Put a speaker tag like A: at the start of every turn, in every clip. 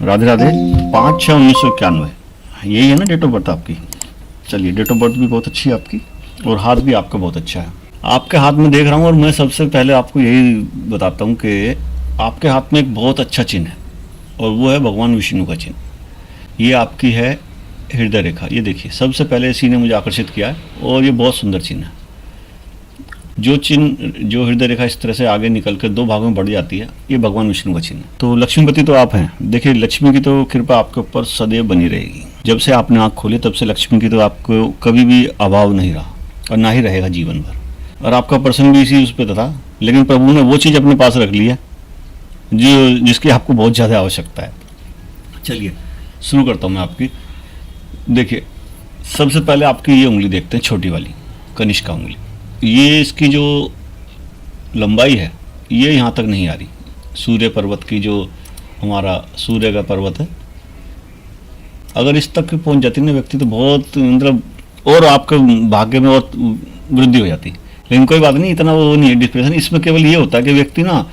A: राधे राधे। 5/6/1991 यही है ना डेट ऑफ बर्थ आपकी? चलिए, डेट ऑफ बर्थ भी बहुत अच्छी है आपकी और हाथ भी आपका बहुत अच्छा है। आपके हाथ में देख रहा हूँ और मैं सबसे पहले आपको यही बताता हूँ कि आपके हाथ में एक बहुत अच्छा चिन्ह है और वो है भगवान विष्णु का चिन्ह। ये आपकी है हृदय रेखा। ये देखिए, सबसे पहले इसी ने मुझे आकर्षित किया है और ये बहुत सुंदर चिन्ह है। जो चिन्ह, जो हृदय रेखा इस तरह से आगे निकल कर दो भागों में बढ़ जाती है, ये भगवान विष्णु का चिन्ह है। तो लक्ष्मीपति तो आप हैं। देखिए, लक्ष्मी की तो कृपा आपके ऊपर सदैव बनी रहेगी। जब से आपने आँख खोली तब से लक्ष्मी की तो आपको कभी भी अभाव नहीं रहा और ना ही रहेगा जीवन भर। और आपका प्रसंग भी इसी उस पर था, लेकिन प्रभु ने वो चीज़ अपने पास रख ली है जिसकी आपको बहुत ज़्यादा आवश्यकता है। चलिए शुरू करता हूँ मैं आपकी। देखिए, सबसे पहले आपकी ये उंगली देखते हैं, छोटी वाली कनिष्का उंगली। ये इसकी जो लंबाई है ये यहाँ तक नहीं आ रही। सूर्य पर्वत की, जो हमारा सूर्य का पर्वत है, अगर इस तक पहुँच जाती ना व्यक्ति तो बहुत, मतलब, और आपके भाग्य में और वृद्धि हो जाती। लेकिन कोई बात नहीं, इतना वो नहीं है डिप्रेशन। इसमें केवल ये होता है कि व्यक्ति ना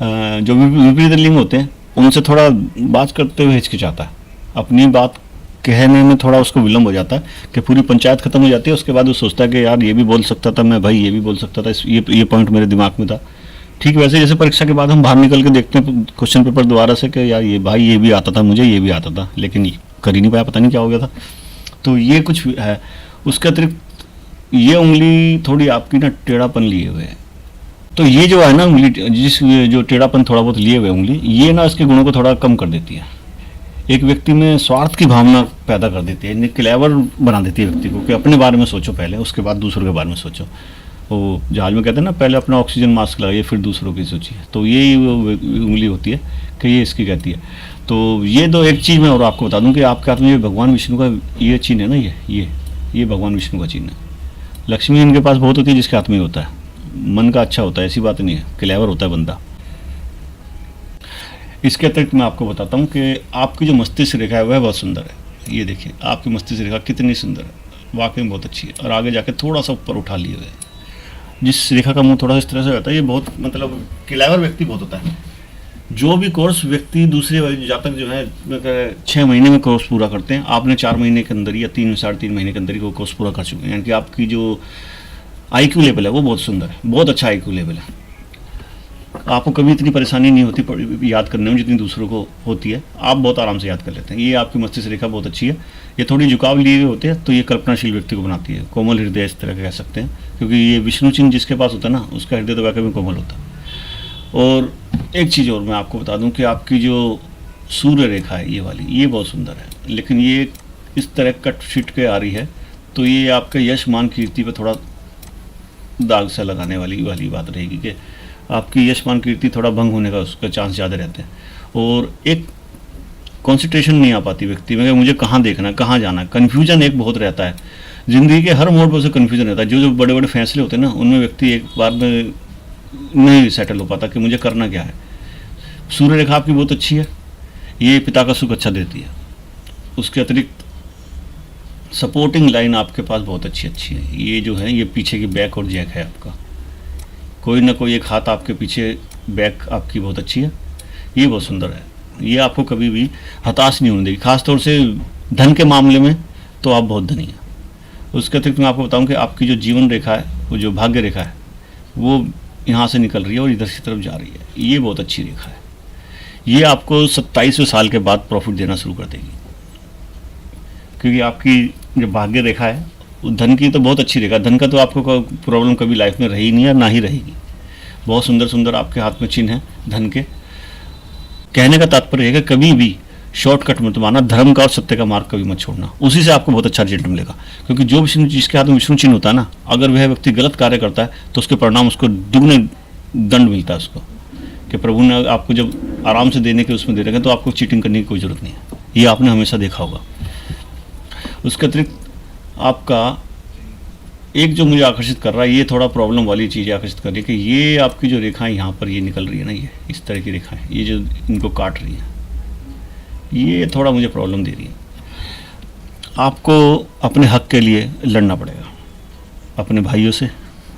A: जो विपरीत लिंग होते हैं उनसे थोड़ा बात करते हुए हिचकिचाता है, अपनी बात कहने में थोड़ा उसको विलम्ब हो जाता है कि पूरी पंचायत खत्म हो जाती है। उसके बाद वो सोचता है कि यार ये भी बोल सकता था मैं, भाई ये भी बोल सकता था, ये पॉइंट मेरे दिमाग में था। ठीक वैसे जैसे परीक्षा के बाद हम बाहर निकल के देखते हैं क्वेश्चन पेपर दोबारा से कि यार ये भाई ये भी आता था मुझे, ये भी आता था, लेकिन कर ही नहीं पाया, पता नहीं क्या हो गया था। तो ये कुछ है। उसके अतिरिक्त ये उंगली थोड़ी आपकी ना टेढ़ापन लिए हुए है। तो ये जो है ना उंगली, जो टेढ़ापन थोड़ा बहुत लिए हुए उंगली, ये ना इसके गुणों को थोड़ा कम कर देती है। एक व्यक्ति में स्वार्थ की भावना पैदा कर देती है, क्लेवर बना देती है व्यक्ति को कि अपने बारे में सोचो पहले, उसके बाद दूसरों के बारे में सोचो। वो जहाज में कहते हैं ना, पहले अपना ऑक्सीजन मास्क लगाइए फिर दूसरों की सोचिए। तो यही वो उंगली होती है कि ये इसकी कहती है। तो ये दो, एक चीज़ मैं और आपको बता दूं कि आपके हाथ में ये भगवान विष्णु का ये चिन्ह है ना, ये भगवान विष्णु का चिन्ह है। लक्ष्मी इनके पास बहुत होती है जिसके हाथ में होता है। मन का अच्छा होता है, ऐसी बात नहीं है, क्लेवर होता है बंदा। इसके अतिरिक्त मैं आपको बताता हूँ कि आपकी जो मस्तिष्क रेखा है वह बहुत सुंदर है। ये देखिए, आपकी मस्तिष्क रेखा कितनी सुंदर है, वाकई में बहुत अच्छी है। और आगे जाके थोड़ा सा ऊपर उठा लिए हुए, जिस रेखा का मुंह थोड़ा इस तरह से रहता है, ये बहुत, मतलब, क्लेवर व्यक्ति बहुत होता है। जो भी कोर्स व्यक्ति दूसरे जातक जो है 6 महीने में कोर्स पूरा करते हैं, आपने 4 महीने के अंदर या 3-3.5 महीने के अंदर ही वो कोर्स पूरा कर चुके हैं। यानी कि आपकी जो IQ लेवल है वो बहुत सुंदर है, बहुत अच्छा IQ लेवल है। आपको कभी इतनी परेशानी नहीं होती याद करने में जितनी दूसरों को होती है। आप बहुत आराम से याद कर लेते हैं। ये आपकी मस्तिष्क रेखा बहुत अच्छी है। ये थोड़ी झुकाव लिए हुए होते हैं तो ये कल्पनाशील व्यक्ति को बनाती है, कोमल हृदय इस तरह कह सकते हैं, क्योंकि ये विष्णु चिन्ह जिसके पास होता है ना, उसका हृदय तो वाकई में कोमल होता है। और एक चीज़ और मैं आपको बता दूं कि आपकी जो सूर्य रेखा है ये वाली, ये बहुत सुंदर है, लेकिन ये इस तरह कट फिट के आ रही है, तो ये आपके यश मान कीर्ति पर थोड़ा दाग सा लगाने वाली बात रहेगी कि आपकी यशमान कीर्ति थोड़ा भंग होने का उसका चांस ज़्यादा रहते हैं। और एक कंसंट्रेशन नहीं आ पाती व्यक्ति में कि मुझे कहाँ देखना है, कहाँ जाना है। कन्फ्यूजन एक बहुत रहता है, ज़िंदगी के हर मोड़ पर उसे कन्फ्यूजन रहता है। जो बड़े बड़े फैसले होते हैं ना, उनमें व्यक्ति एक बार में नहीं सेटल हो पाता कि मुझे करना क्या है। सूर्य रेखा आपकी बहुत अच्छी है, ये पिता का सुख अच्छा देती है। उसके अतिरिक्त सपोर्टिंग लाइन आपके पास बहुत अच्छी है। ये जो है, ये पीछे की बैक और जैक है आपका, कोई ना कोई एक हाथ आपके पीछे, बैक आपकी बहुत अच्छी है, ये बहुत सुंदर है। ये आपको कभी भी हताश नहीं होने देगी, खासतौर से धन के मामले में तो आप बहुत धनी हैं। उसके अतिरिक्त मैं आपको बताऊं कि आपकी जो जीवन रेखा है, वो जो भाग्य रेखा है, वो यहाँ से निकल रही है और इधर की तरफ जा रही है। ये बहुत अच्छी रेखा है। ये आपको 27वें साल के बाद प्रॉफिट देना शुरू कर देगी, क्योंकि आपकी जो भाग्य रेखा है, धन की तो बहुत अच्छी रेखा। धन का तो आपको प्रॉब्लम कभी लाइफ में रही नहीं है, ना ही रहेगी। बहुत सुंदर सुंदर आपके हाथ में चिन्ह है धन के। कहने का तात्पर्य है कि कभी भी शॉर्टकट मत मारना, धर्म का और सत्य का मार्ग कभी मत छोड़ना, उसी से आपको बहुत अच्छा रिजल्ट मिलेगा। क्योंकि जो विष्णु, जिसके हाथ में विष्णु चिन्ह होता है ना, अगर वह व्यक्ति गलत कार्य करता है तो उसके परिणाम उसको दुगने दंड मिलता है उसको, कि प्रभु ने आपको जब आराम से देने के उसमें दे रखा, तो आपको चीटिंग करने की कोई ज़रूरत नहीं है। ये आपने हमेशा देखा होगा। उसके अतिरिक्त आपका एक जो मुझे आकर्षित कर रहा है, ये थोड़ा प्रॉब्लम वाली चीज़ आकर्षित कर रही है कि ये आपकी जो रेखाएं यहाँ पर ये निकल रही है ना, ये इस तरह की रेखाएं, ये जो इनको काट रही हैं, ये थोड़ा मुझे प्रॉब्लम दे रही है। आपको अपने हक के लिए लड़ना पड़ेगा, अपने भाइयों से,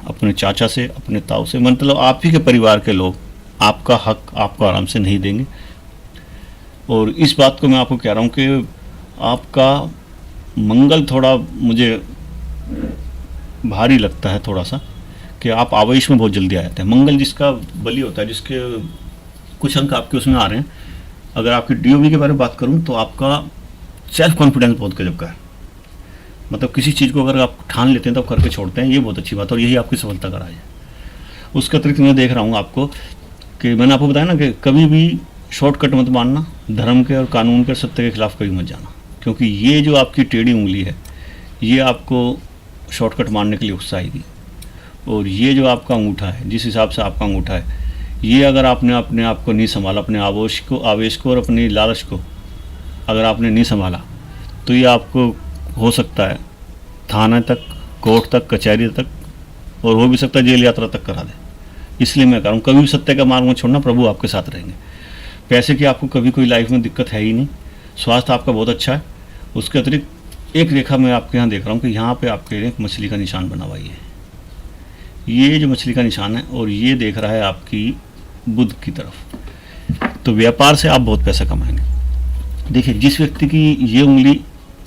A: अपने चाचा से, अपने ताऊ से। मतलब आप ही के परिवार के लोग आपका हक आपको आराम से नहीं देंगे। और इस बात को मैं आपको कह रहा हूँ कि आपका मंगल थोड़ा मुझे भारी लगता है थोड़ा सा, कि आप आवेश में बहुत जल्दी आ जाते हैं। मंगल जिसका बलि होता है, जिसके कुछ अंक आपके उसमें आ रहे हैं, अगर आपकी डीओबी के बारे में बात करूं तो आपका सेल्फ कॉन्फिडेंस बहुत गजब का है। मतलब किसी चीज़ को अगर आप ठान लेते हैं तो आप करके छोड़ते हैं, ये बहुत अच्छी बात है और यही आपकी सफलता का राज है। उसके अतिरिक्त मैं देख रहा हूँ आपको कि मैंने आपको बताया ना कि कभी भी शॉर्टकट मत मारना, धर्म के और कानून के सत्य के खिलाफ कभी मत जाना, क्योंकि ये जो आपकी टेढ़ी उंगली है ये आपको शॉर्टकट मारने के लिए उकसाएगी। और ये जो आपका अंगूठा है, जिस हिसाब से आपका अंगूठा है, ये अगर आपने अपने आप को नहीं संभाला, अपने आवेश को और अपनी लालच को अगर आपने नहीं संभाला, तो ये आपको हो सकता है थाने तक, कोर्ट तक, कचहरी तक, और हो भी सकता है जेल यात्रा तक करा दे। इसलिए मैं कह रहा हूँ कभी भी सत्य का मार्ग में छोड़ना, प्रभु आपके साथ रहेंगे। पैसे की आपको कभी कोई लाइफ में दिक्कत है ही नहीं, स्वास्थ्य आपका बहुत अच्छा है। उसके अतिरिक्त एक रेखा मैं आपके यहाँ देख रहा हूँ कि यहाँ पे आपके लिए एक मछली का निशान बना हुआ है। ये जो मछली का निशान है और ये देख रहा है आपकी बुध की तरफ, तो व्यापार से आप बहुत पैसा कमाएंगे। देखिए जिस व्यक्ति की ये उंगली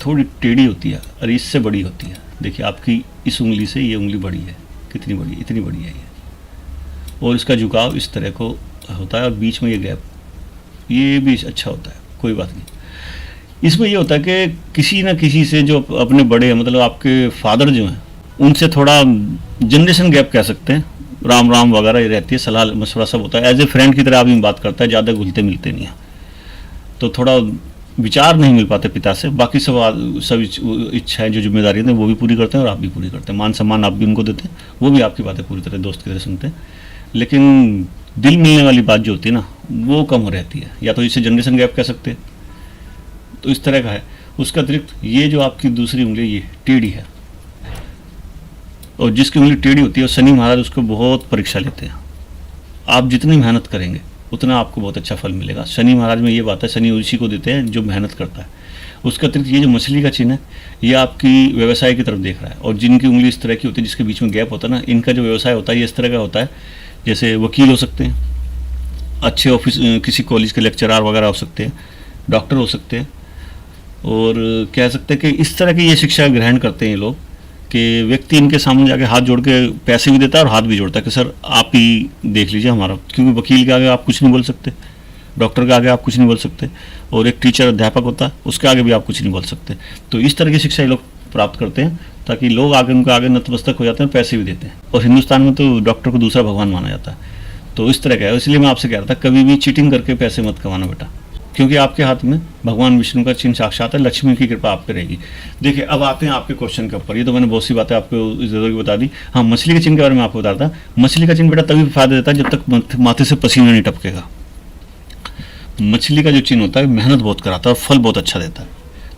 A: थोड़ी टेढ़ी होती है और इससे बड़ी होती है, देखिए आपकी इस उंगली से ये उंगली बड़ी है, कितनी बड़ी है, इतनी बड़ी है ये, और इसका झुकाव इस तरह को होता है और बीच में ये गैप, ये भी अच्छा होता है, कोई बात नहीं। इसमें ये होता है कि किसी ना किसी से जो अपने बड़े हैं, मतलब आपके फादर जो हैं, उनसे थोड़ा जनरेशन गैप कह सकते हैं, राम राम वगैरह ये रहती है, सलाह मशवरा सब होता है, एज ए फ्रेंड की तरह आदमी बात करता है, ज़्यादा घुलते मिलते नहीं हैं, तो थोड़ा विचार नहीं मिल पाते पिता से। बाकी सब इच्छाएं जो जिम्मेदारी हैं वो भी पूरी करते हैं और आप भी पूरी करते हैं, मान सम्मान आप भी उनको देते हैं, वो भी आपकी बातें पूरी तरह दोस्त की तरह सुनते हैं। लेकिन दिल मिलने वाली बात जो होती है ना, वो कम हो रहती है, या तो इसे जनरेशन गैप कह सकते हैं, तो इस तरह का है। उसका अतिरिक्त ये जो आपकी दूसरी उंगली ये टेढ़ी है, और जिसकी उंगली टेढ़ी होती है शनि महाराज उसको बहुत परीक्षा लेते हैं। आप जितनी मेहनत करेंगे उतना आपको बहुत अच्छा फल मिलेगा। शनि महाराज में ये बात है, शनि उसी को देते हैं जो मेहनत करता है। उसके अतिरिक्त ये जो मछली का चिन्ह है ये आपकी व्यवसाय की तरफ देख रहा है, और जिनकी उंगली इस तरह की होती है जिसके बीच में गैप होता है ना, इनका जो व्यवसाय होता है ये इस तरह का होता है, जैसे वकील हो सकते हैं, अच्छे ऑफिस किसी कॉलेज के लेक्चरार वगैरह हो सकते हैं, डॉक्टर हो सकते हैं, और कह सकते हैं कि इस तरह की ये शिक्षा ग्रहण करते हैं ये लोग कि व्यक्ति इनके सामने जाके हाथ जोड़ के पैसे भी देता है और हाथ भी जोड़ता है कि सर आप ही देख लीजिए हमारा, क्योंकि वकील के आगे आप कुछ नहीं बोल सकते, डॉक्टर के आगे आप कुछ नहीं बोल सकते, और एक टीचर अध्यापक होता है उसके आगे भी आप कुछ नहीं बोल सकते। तो इस तरह की शिक्षा ये लोग प्राप्त करते हैं ताकि लोग आगे उनके आगे नतमस्तक हो जाते हैं, पैसे भी देते हैं। और हिंदुस्तान में तो डॉक्टर को दूसरा भगवान माना जाता है, तो इस तरह का है। इसलिए मैं आपसे कह रहा था कभी भी चीटिंग करके पैसे मत कमाना बेटा, क्योंकि आपके हाथ में भगवान विष्णु का चिन्ह साक्षात है, लक्ष्मी की कृपा आप पे रहेगी। देखिए अब आते हैं आपके क्वेश्चन के ऊपर। ये तो मैंने बहुत सी बातें आपको इस जगह की बता दी। हाँ, मछली के चिन्ह के बारे में आपको बता रहा था। मछली का चिन्ह बेटा तभी फायदा देता है जब तक माथे से पसीना नहीं टपकेगा। मछली का जो चिन्ह होता है मेहनत बहुत कराता है और फल बहुत अच्छा देता है,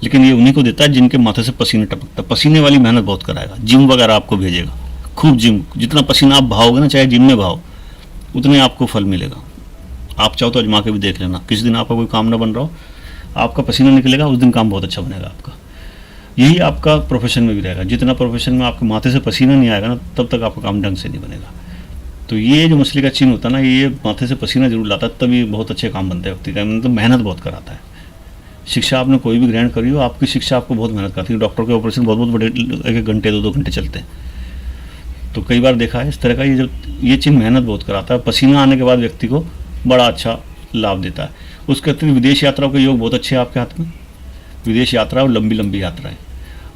A: लेकिन ये उन्हीं को देता है जिनके माथे से पसीना टपकता है। पसीने वाली मेहनत बहुत कराएगा, जिम वगैरह आपको भेजेगा, खूब जिम, जितना पसीना आप बहाओगे ना, चाहे जिम में बहाओ, उतने आपको फल मिलेगा। आप चाहो तो अजमा के भी देख लेना, किसी दिन आपका कोई काम ना बन रहा हो, आपका पसीना निकलेगा, उस दिन काम बहुत अच्छा बनेगा आपका। यही आपका प्रोफेशन में भी रहेगा, जितना प्रोफेशन में आपके माथे से पसीना नहीं आएगा ना, तब तक आपका काम ढंग से नहीं बनेगा। तो ये जो मछली का चिन्ह होता है ना, ये माथे से पसीना जरूर लाता है, तभी बहुत अच्छे काम बनते हैं व्यक्ति का, मतलब मेहनत बहुत कराता है। शिक्षा आपने कोई भी ग्रहण करी हो, आपकी शिक्षा आपको बहुत मेहनत करती है। डॉक्टर के ऑपरेशन बहुत बड़े 1-1 घंटे 2-2 घंटे चलते हैं, तो कई बार देखा है इस तरह का। ये चिन्ह मेहनत बहुत कराता है, पसीना आने के बाद व्यक्ति को बड़ा अच्छा लाभ देता है। उसके अतिरिक्त विदेश यात्राओं के योग बहुत अच्छे हैं आपके हाथ में। विदेश यात्रा और लंबी लंबी यात्राएं,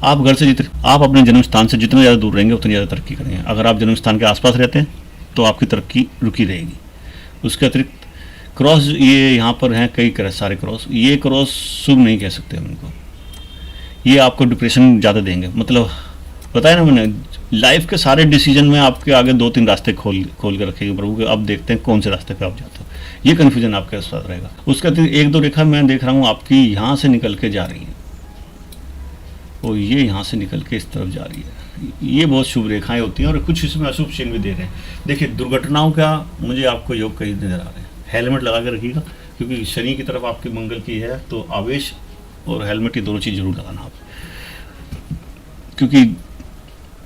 A: आप घर से आप अपने जन्म स्थान से जितने ज़्यादा दूर रहेंगे उतनी ज़्यादा तरक्की करेंगे। अगर आप जन्म स्थान के आसपास रहते हैं तो आपकी तरक्की रुकी रहेगी। उसके अतिरिक्त क्रॉस, ये यहाँ पर हैं कई सारे क्रॉस, ये क्रॉस शुभ नहीं कह सकते हम इनको, ये आपको डिप्रेशन ज़्यादा देंगे। मतलब बताया ना मैंने, लाइफ के सारे डिसीजन में आपके आगे 2-3 रास्ते खोल के रखेंगे प्रभु के, अब देखते हैं कौन से रास्ते पे आप जाते हो। ये कन्फ्यूजन आपके साथ रहेगा। उसका 1-2 रेखा मैं देख रहा हूँ आपकी यहाँ से निकल के जा रही है, और ये यहाँ से निकल के इस तरफ जा रही है। ये बहुत शुभ रेखाएं होती हैं, और कुछ इसमें अशुभ चिन्ह भी दे रहे हैं। देखिए दुर्घटनाओं का मुझे आपको योग कई नजर आ रहे हैं। हेलमेट लगा के रखिएगा, क्योंकि शनि की तरफ आपकी मंगल की है, तो आवेश और हेलमेट ये दोनों चीज़ जरूर लगाना आप, क्योंकि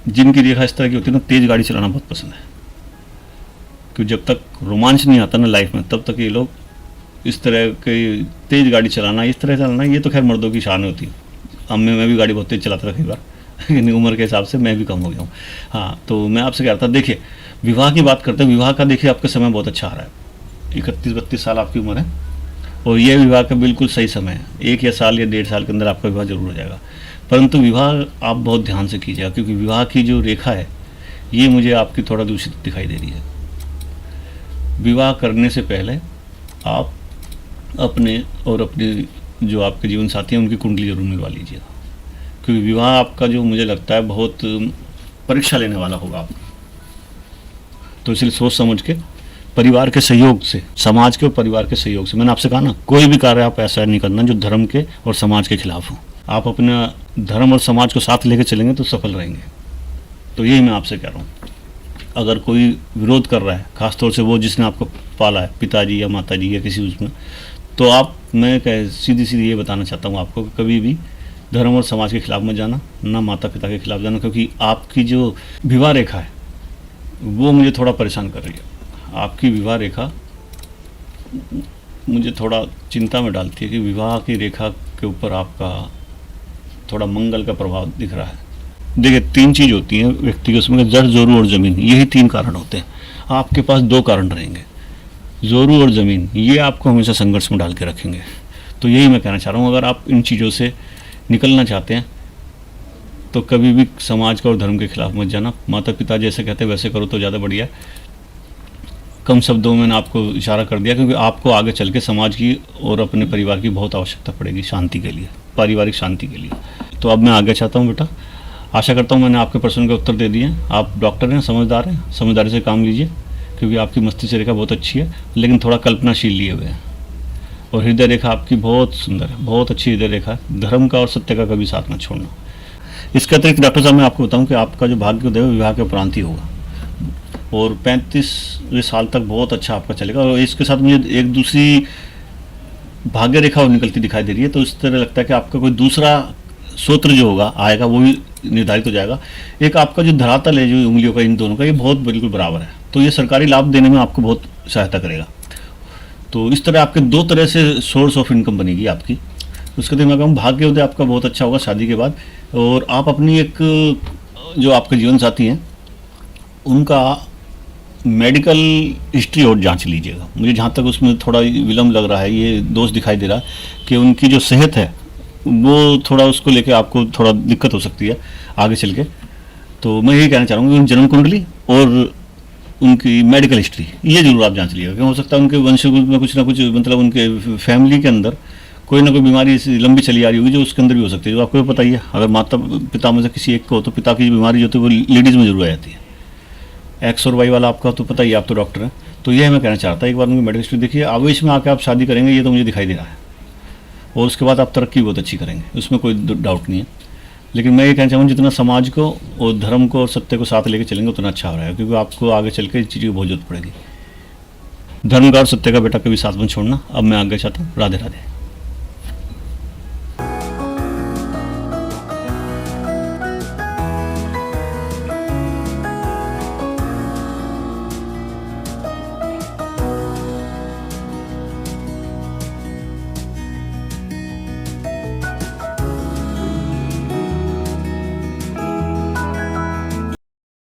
A: जिनकी रेखा इस तरह की होती है ना, तेज़ गाड़ी चलाना बहुत पसंद है। क्योंकि जब तक रोमांच नहीं आता ना लाइफ में, तब तक ये लोग इस तरह की तेज़ गाड़ी चलाना, इस तरह चलाना, ये तो खैर मर्दों की शान होती है। अब मैं भी गाड़ी बहुत तेज़ चलाता था कई बार, लेकिन उम्र के हिसाब से मैं भी कम हो गया हूँ। हाँ, तो मैं आपसे कह रहा था, देखिए विवाह की बात करते हैं। विवाह का देखिए आपका समय बहुत अच्छा आ रहा है, 31-32 साल आपकी उम्र है, और यह विवाह का बिल्कुल सही समय है। 1 या साल या 1.5 साल के अंदर आपका विवाह जरूर हो जाएगा। परंतु विवाह आप बहुत ध्यान से कीजिएगा, क्योंकि विवाह की जो रेखा है ये मुझे आपकी थोड़ा दूषित दिखाई दे रही है। विवाह करने से पहले आप अपने और अपने जो आपके जीवन साथी हैं उनकी कुंडली जरूर मिलवा लीजिएगा, क्योंकि विवाह आपका जो मुझे लगता है बहुत परीक्षा लेने वाला होगा आपको। तो इसलिए सोच समझ के, परिवार के सहयोग से, समाज के और परिवार के सहयोग से, मैंने आपसे कहा ना, कोई भी कार्य आप ऐसा नहीं करना जो धर्म के और समाज के खिलाफ हो। आप अपना धर्म और समाज को साथ लेकर चलेंगे तो सफल रहेंगे। तो यही मैं आपसे कह रहा हूँ। अगर कोई विरोध कर रहा है, खासतौर से वो जिसने आपको पाला है, पिताजी या माताजी या किसी उसमें, तो आप, मैं सीधी सीधी ये बताना चाहता हूँ आपको कि कभी भी धर्म और समाज के खिलाफ मत जाना, ना माता पिता के खिलाफ जाना, क्योंकि आपकी जो विवाह रेखा है वो मुझे थोड़ा परेशान कर रही है। आपकी विवाह रेखा मुझे थोड़ा चिंता में डालती है कि विवाह की रेखा के ऊपर आपका थोड़ा मंगल का प्रभाव दिख रहा है। देखिए 3 चीज़ होती हैं व्यक्ति के उसमें, जड़, जोरू और ज़मीन, यही 3 कारण होते हैं। आपके पास 2 कारण रहेंगे, जोरू और ज़मीन, ये आपको हमेशा संघर्ष में डाल के रखेंगे। तो यही मैं कहना चाह रहा हूँ, अगर आप इन चीज़ों से निकलना चाहते हैं तो कभी भी समाज का और धर्म के खिलाफ मत जाना। माता पिता जैसे कहते हैं वैसे करो तो ज़्यादा बढ़िया है। कम शब्दों में मैंने आपको इशारा कर दिया, क्योंकि आपको आगे चल के समाज की और अपने परिवार की बहुत आवश्यकता पड़ेगी शांति के लिए, पारिवारिक शांति के लिए। तो अब मैं आगे चाहता हूँ बेटा। आशा करता हूँ मैंने आपके प्रश्न के उत्तर दे दिए हैं। आप डॉक्टर हैं, समझदार हैं, समझदारी से काम लीजिए, क्योंकि आपकी मस्तिष्क रेखा बहुत अच्छी है, लेकिन थोड़ा कल्पनाशील लिए हुए हैं। और हृदय रेखा आपकी बहुत सुंदर है, बहुत अच्छी हृदय रेखा है। धर्म का और सत्य का कभी साथ मत छोड़ना। इसके अतिरिक्त डॉक्टर साहब मैं आपको बताऊं कि आपका जो भाग्योदय विवाह के उपरांत ही होगा, और 35वें साल तक बहुत अच्छा आपका चलेगा। और इसके साथ मुझे एक दूसरी भाग्य रेखा और निकलती दिखाई दे रही है। तो इस तरह लगता है कि आपका कोई दूसरा सूत्र जो होगा आएगा, वो भी निर्धारित हो जाएगा। एक आपका जो धरातल है जो उंगलियों का, इन दोनों का, ये बहुत बिल्कुल बराबर है। तो ये सरकारी लाभ देने में आपको बहुत सहायता करेगा। तो इस तरह आपके 2 तरह से सोर्स ऑफ इनकम बनेगी आपकी। उसके बाद मैं कहूँ भाग्योदय आपका बहुत अच्छा होगा शादी के बाद। और आप अपनी एक, जो आपके जीवन साथी हैं उनका मेडिकल हिस्ट्री और जांच लीजिएगा। मुझे जहाँ तक उसमें थोड़ा विलम्ब लग रहा है, ये दोष दिखाई दे रहा है कि उनकी जो सेहत है वो थोड़ा, उसको लेके आपको थोड़ा दिक्कत हो सकती है आगे चल के। तो मैं यही कहना चाह रहा हूँ कि जन्म कुंडली और उनकी मेडिकल हिस्ट्री ये जरूर आप जांच लीजिएगा, क्योंकि हो सकता है उनके वंश में कुछ ना कुछ, मतलब उनके फैमिली के अंदर कोई ना कोई बीमारी लंबी चली आ रही होगी जो उसके अंदर भी हो सकती है। जो आपको भी पता ही है, अगर माता पिता में से किसी एक को हो तो पिता की बीमारी जो होती है वो लेडीज़ में जरूर आ जाती है। एक्स और वाई वाला आपका तो पता ही है, आप तो डॉक्टर हैं। तो यह मैं कहना चाहता एक बार उनकी मेडिकल हिस्ट्री देखिए। आवेश में आकर आप शादी करेंगे ये तो मुझे दिखाई दे रहा है, और उसके बाद आप तरक्की बहुत अच्छी करेंगे, उसमें कोई डाउट नहीं है। लेकिन मैं ये कहना चाहूँगा जितना समाज को और धर्म को और सत्य को साथ लेकर चलेंगे उतना अच्छा हो रहा है, क्योंकि आपको आगे चल के इस चीज़ की बहुत जरूरत पड़ेगी। धर्म का और सत्य का बेटा कभी साथ में छोड़ना। अब मैं आगे चाहता हूँ। राधे राधे।